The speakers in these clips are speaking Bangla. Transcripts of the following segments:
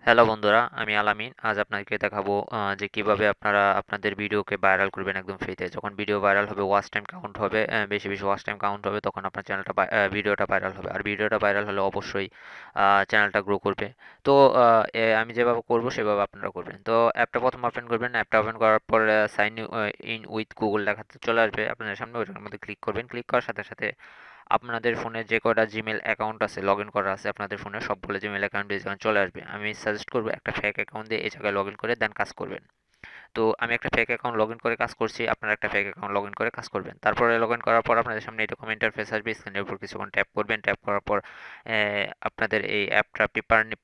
হ্যালো বন্ধুরা, আমি আলামিন। আজ আপনাদেরকে দেখাবো যে কিভাবে আপনারা আপনাদের ভিডিওকে ভাইরাল করবেন একদম ফ্রিতে। যখন ভিডিও ভাইরাল হবে, ওয়াচ টাইম কাউন্ট হবে, বেশি বেশি ওয়াচ টাইম কাউন্ট হবে, তখন আপনার ভিডিওটা ভাইরাল হবে। আর ভিডিওটা ভাইরাল হলে অবশ্যই চ্যানেলটা গ্রো করবে। তো আমি যেভাবে করব সেভাবে আপনারা করবেন। তো অ্যাপটা প্রথম ওপেন করবেন। অ্যাপটা ওপেন করার পর সাইন ইন উইথ গুগল লেখাতে চলে আসবে আপনাদের সামনে। ওইটার মধ্যে ক্লিক করবেন। ক্লিক করার সাথে সাথে আপনাদের ফোনে যে কয়টা জিমেল অ্যাকাউন্ট আছে, লগ ইন করা আছে আপনাদের ফোনে, সবগুলো জিমেল অ্যাকাউন্ট এই জায়গায় চলে আসবে। আমি সাজেস্ট করবো একটা ফেক অ্যাকাউন্ট দিয়ে এই জায়গায় লগ ইন করে দেন কাজ করবেন। তো আমি একটা ফেক অ্যাকাউন্ট লগ ইন করে কাজ করছি, আপনারা একটা ফেক অ্যাকাউন্ট লগ ইন করে কাজ করবেন। তারপরে লগ ইন করার পর আপনাদের সামনে এরকম ইন্টারফেস আসবে। স্ক্রিনের উপর কিছুক্ষণ ট্যাপ করবেন। ট্যাপ করার পর আপনাদের এই অ্যাপটা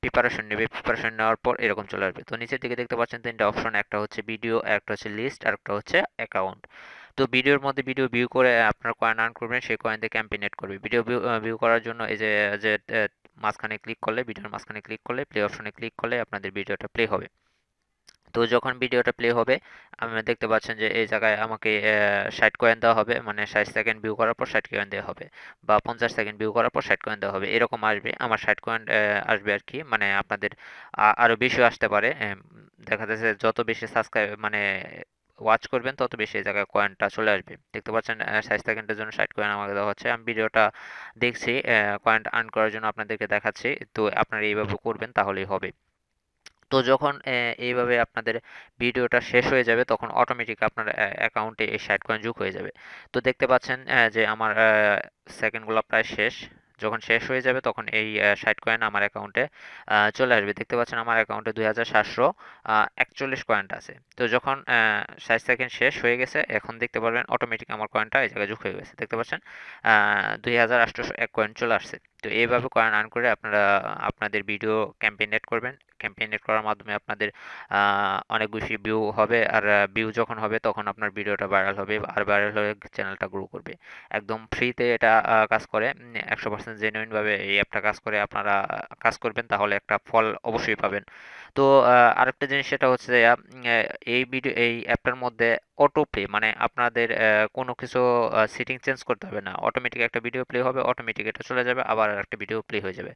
প্রিপারেশন নেবে। প্রিপারেশন নেওয়ার পর এরকম চলে আসবে। তো নিচের দিকে দেখতে পাচ্ছেন তিনটা অপশন, একটা হচ্ছে ভিডিও, একটা হচ্ছে লিস্ট, আর একটা হচ্ছে অ্যাকাউন্ট। তো ভিডিওর মধ্যে ভিডিও ভিউ করে আপনার কয়েন আর্ন করবেন, সেই কয়েন দিয়ে ক্যাম্পেনেট করবে। ভিডিও ভিউ করার জন্য এই যে যে মাঝখানে ক্লিক করলে, ভিডিওর মাঝখানে ক্লিক করলে, প্লে অপশনে ক্লিক করলে আপনাদের ভিডিওটা প্লে হবে। তো যখন ভিডিওটা প্লে হবে, আপনারা দেখতে পাচ্ছেন যে এই জায়গায় আমাকে 60 কয়েন দেওয়া হবে, মানে 60 সেকেন্ড ভিউ করার পর 60 কয়েন দেওয়া হবে, বা 50 সেকেন্ড ভিউ করার পর 60 কয়েন দেওয়া হবে, এরকম আসবে। আমার 60 কয়েন আসবে আর কি। মানে আপনাদের আরও বেশিও আসতে পারে। দেখা যাচ্ছে যত বেশি সাবস্ক্রাইব মানে ওয়াচ করবেন তত বেশি এই জায়গায় কয়েনটা চলে আসবে। দেখতে পাচ্ছেন 60 সেকেন্ডের জন্য 60 কয়েন আমাকে দেওয়া হচ্ছে। আমি ভিডিওটা দেখছি, কয়েন আর্ন করার জন্য আপনাদেরকে দেখাচ্ছি। তো আপনারা এইভাবে করবেন, তাহলেই হবে। তো যখন এইভাবে আপনাদের ভিডিওটা শেষ হয়ে যাবে, তখন অটোমেটিক আপনার অ্যাকাউন্টে এই 60 কয়েন যোগ হয়ে যাবে। তো দেখতে পাচ্ছেন যে আমার সেকেন্ডগুলো প্রায় শেষ। যখন শেষ হয়ে যাবে তখন এই 60 কয়েন আমার অ্যাকাউন্টে চলে আসবে। দেখতে পাচ্ছেন আমার অ্যাকাউন্টে 2741 কয়েন আছে। তো যখন 60 সেকেন্ড শেষ হয়ে গেছে, এখন দেখতে পারবেন অটোমেটিক আমার কয়েনটা এই জায়গায় যোগ হয়ে গেছে। দেখতে পাচ্ছেন 2801 কয়েন চলে আসছে। তো এইভাবে কয়েন আর্ন করে আপনারা আপনাদের ভিডিও ক্যাম্পেইন করবেন। ক্যাম্পেইন করার মাধ্যমে আপনাদের অনেক বেশি ভিউ হবে। আর ভিউ যখন হবে তখন আপনার ভিডিওটা ভাইরাল হবে, আর ভাইরাল হয়ে চ্যানেলটা গ্রো করবে। একদম ফ্রিতে এটা কাজ করে। 100% জেনুইন ভাবে এই অ্যাপটা কাজ করে। আপনারা কাজ করবেন, তাহলে একটা ফল অবশ্যই পাবেন। তো আরেকটা জিনিস সেটা হচ্ছে যে এই অ্যাপটার মধ্যে অটো প্লে, মানে আপনাদের কোনো কিছু সেটিং চেঞ্জ করতে হবে না। অটোমেটিক একটা ভিডিও প্লে হবে, অটোমেটিক এটা চলে যাবে, আবার একটা ভিডিও প্লে হয়ে যাবে।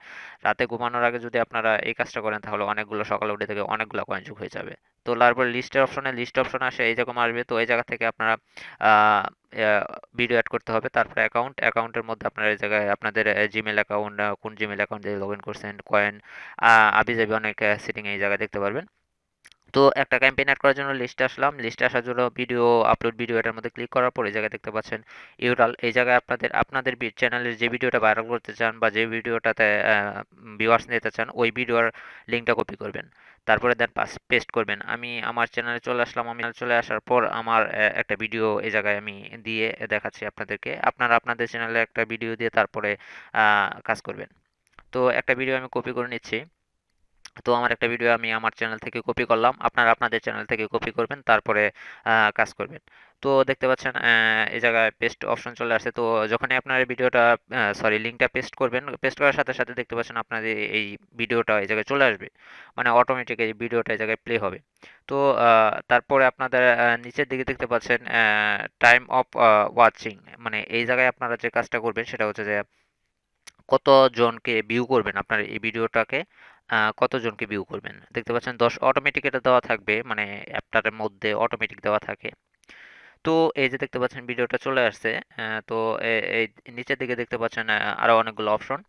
রাতে ঘুমানোর আগে যদি আপনারা এই কাজটা করেন, তাহলে অনেকগুলো, সকালে উঠে থেকে অনেকগুলো কয়েন যোগ হয়ে যাবে। তো তারপর লিস্ট অপশন আসে, এই রকম আসবে। তো এই জায়গা থেকে আপনারা ভিডিও অ্যাড করতে হবে। তারপরে অ্যাকাউন্টের মধ্যে আপনারা এই জায়গায় আপনাদের জিমেল অ্যাকাউন্ট, কোন জিমেল অ্যাকাউন্ট দিয়ে লগ ইন করছেন, কয়েন আবিজাবি অনেক সেটিং এই জায়গায় দেখতে পারবেন। তো একটা ক্যাম্পেইন এড করার জন্য লিস্টে আসলাম। লিস্টে আসার জন্য ভিডিও এটার মধ্যে ক্লিক করার পর এই জায়গায় দেখতে পাচ্ছেন ইউরাল। এই জায়গায় আপনাদের চ্যানেলের যে ভিডিওটা ভাইরাল করতে চান, বা যে ভিডিওটাতে ভিউয়ার্স নিতে চান, ওই ভিডিওর লিঙ্কটা কপি করবেন। তারপরে দেন পেস্ট করবেন। আমি আমার চ্যানেলে চলে আসলাম। আমি চলে আসার পর আমার একটা ভিডিও এই জায়গায় আমি দিয়ে দেখাচ্ছি আপনাদেরকে। আপনারা আপনাদের চ্যানেলে একটা ভিডিও দিয়ে তারপরে কাজ করবেন। তো একটা ভিডিও আমি কপি করে নিচ্ছি। তো আমার একটা ভিডিও আমি আমার চ্যানেল থেকে কপি করলাম, আপনারা আপনাদের চ্যানেল থেকে কপি করবেন, তারপরে কাজ করবেন। তো দেখতে পাচ্ছেন এই জায়গায় পেস্ট অপশন চলে আসছে। তো যখনই আপনার এই ভিডিওটা লিঙ্কটা পেস্ট করবেন, পেস্ট করার সাথে সাথে দেখতে পাচ্ছেন আপনাদের এই ভিডিওটা এই জায়গায় চলে আসবে, মানে অটোমেটিক এই ভিডিওটা এই জায়গায় প্লে হবে। তো তারপরে আপনাদের নিচের দিকে দেখতে পাচ্ছেন টাইম অফ ওয়াচিং, মানে এই জায়গায় আপনারা যে কাজটা করবেন সেটা হচ্ছে যে কতজনকে ভিউ করবেন আপনার এই ভিডিওটাকে, কতজনকে ভিউ করবেন। দেখতে পাচ্ছেন 10 অটোমেটিক এটা দেওয়া থাকবে, মানে অ্যাপটার মধ্যে অটোমেটিক দেওয়া থাকে। তো এই যে দেখতে পাচ্ছেন ভিডিওটা চলে আসছে। তো এই নিচের দিকে দেখতে পাচ্ছেন আরো অনেকগুলো অপশন।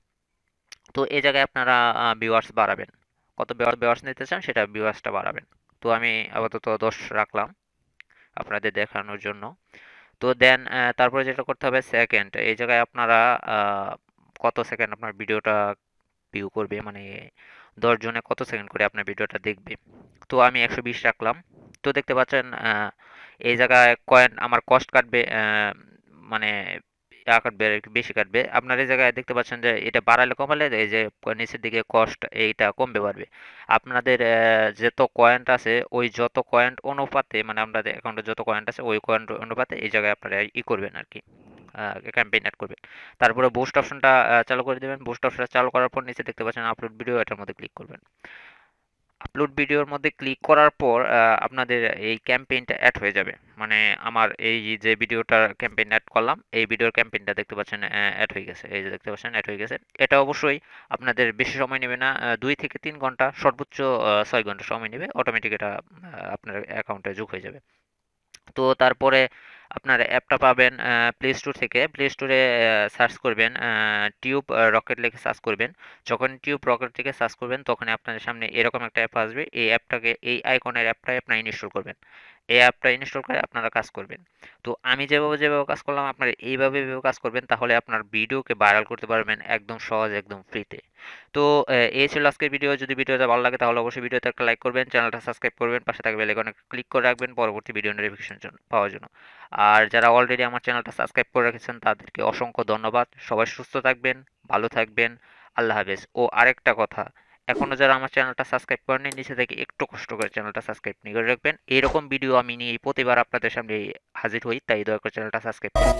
তো এই জায়গায় আপনারা ভিউয়ার্স বাড়াবেন, কত ভিউয়ার্স নিতে চান সেটা ভিউয়ার্সটা বাড়াবেন। তো আমি আপাতত 10 রাখলাম আপনাদের দেখানোর জন্য। তো দেন তারপরে যেটা করতে হবে সেকেন্ড, এই জায়গায় আপনারা কত সেকেন্ড আপনার ভিডিওটা ভিউ করবে, মানে 10 জনে কত সেকেন্ড করে আপনার ভিডিওটা দেখবে। তো আমি 120 রাখলাম। তো দেখতে পাচ্ছেন এই জায়গায় কয়েন আমার কস্ট কাটবে, মানে কাটবে আর একটু বেশি কাটবে। আপনার এই জায়গায় দেখতে পাচ্ছেন যে এটা বাড়ালে কমালে এই যে নিচের দিকে কস্ট এইটা কমবে বাড়বে। আপনাদের যত কয়েন্ট আছে, ওই যত কয়েন্ট অনুপাতে, মানে আপনাদের অ্যাকাউন্টে যত কয়েন্ট আছে ওই কয়েন্ট অনুপাতে এই জায়গায় আপনারা করবেন আর কি, ক্যাম্পেইন এড করবেন। তারপরে বুস্ট অপশনটা চালু করে দেবেন। বুস্ট অপশনটা চালু করার পর নিচে দেখতে পাচ্ছেন আপলোড ভিডিও, এটার মধ্যে ক্লিক করবেন। আপলোড ভিডিওর মধ্যে ক্লিক করার পর আপনাদের এই ক্যাম্পেইনটা অ্যাড হয়ে যাবে। মানে আমার এই যে ভিডিওটার ক্যাম্পেইন অ্যাড করলাম, এই ভিডিওর ক্যাম্পেইনটা দেখতে পাচ্ছেন অ্যাড হয়ে গেছে। এই যে দেখতে পাচ্ছেন অ্যাড হয়ে গেছে। এটা অবশ্যই আপনাদের বেশি সময় নেবে না। ২ থেকে ৩ ঘন্টা, সর্বোচ্চ ৬ ঘন্টা সময় নেবে। অটোমেটিক এটা আপনার অ্যাকাউন্টে যোগ হয়ে যাবে। তো তারপরে আপনার অ্যাপটা পাবেন প্লে স্টোর থেকে। প্লে স্টোরে সার্চ করবেন টিউব রকেট লিখে সার্চ করবেন। যখন টিউব রকেট থেকে সার্চ করবেন তখনই আপনাদের সামনে এরকম একটা অ্যাপ আসবে। এই অ্যাপটাকে, এই আইকনের অ্যাপটাই আপনারা ইনস্টল করবেন। এই অ্যাপটা ইনস্টল করে আপনারা কাজ করবেন। তো আমি যেভাবে কাজ করলাম, আপনারা এইভাবে কাজ করবেন, তাহলে আপনার ভিডিওকে ভাইরাল করতে পারবেন একদম সহজ, একদম ফ্রিতে। তো এই ছিল আজকের ভিডিও। যদি ভিডিওটা ভালো লাগে তাহলে অবশ্যই ভিডিওতে একটা লাইক করবেন, চ্যানেলটা সাবস্ক্রাইব করবেন, পাশে থাকা বেল আইকনে ক্লিক করে রাখবেন পরবর্তী ভিডিও নোটিফিকেশন পাওয়ার জন্য। আর যারা অলরেডি আমার চ্যানেলটা সাবস্ক্রাইব করে রেখেছেন তাদেরকে অসংখ্য ধন্যবাদ। সবাই সুস্থ থাকবেন, ভালো থাকবেন। আল্লাহ হাফেজ। ও আরেকটা কথা, এখনো যারা আমার চ্যানেলটা সাবস্ক্রাইব করেননি, নিচে থেকে একটু কষ্ট করে চ্যানেলটা সাবস্ক্রাইব নিয়ে করে রাখবেন। এরকম ভিডিও আমি নিয়ে প্রতিবার আপনাদের সামনে হাজির হই, তাই দয়া করে চ্যানেলটা সাবস্ক্রাইব করুন।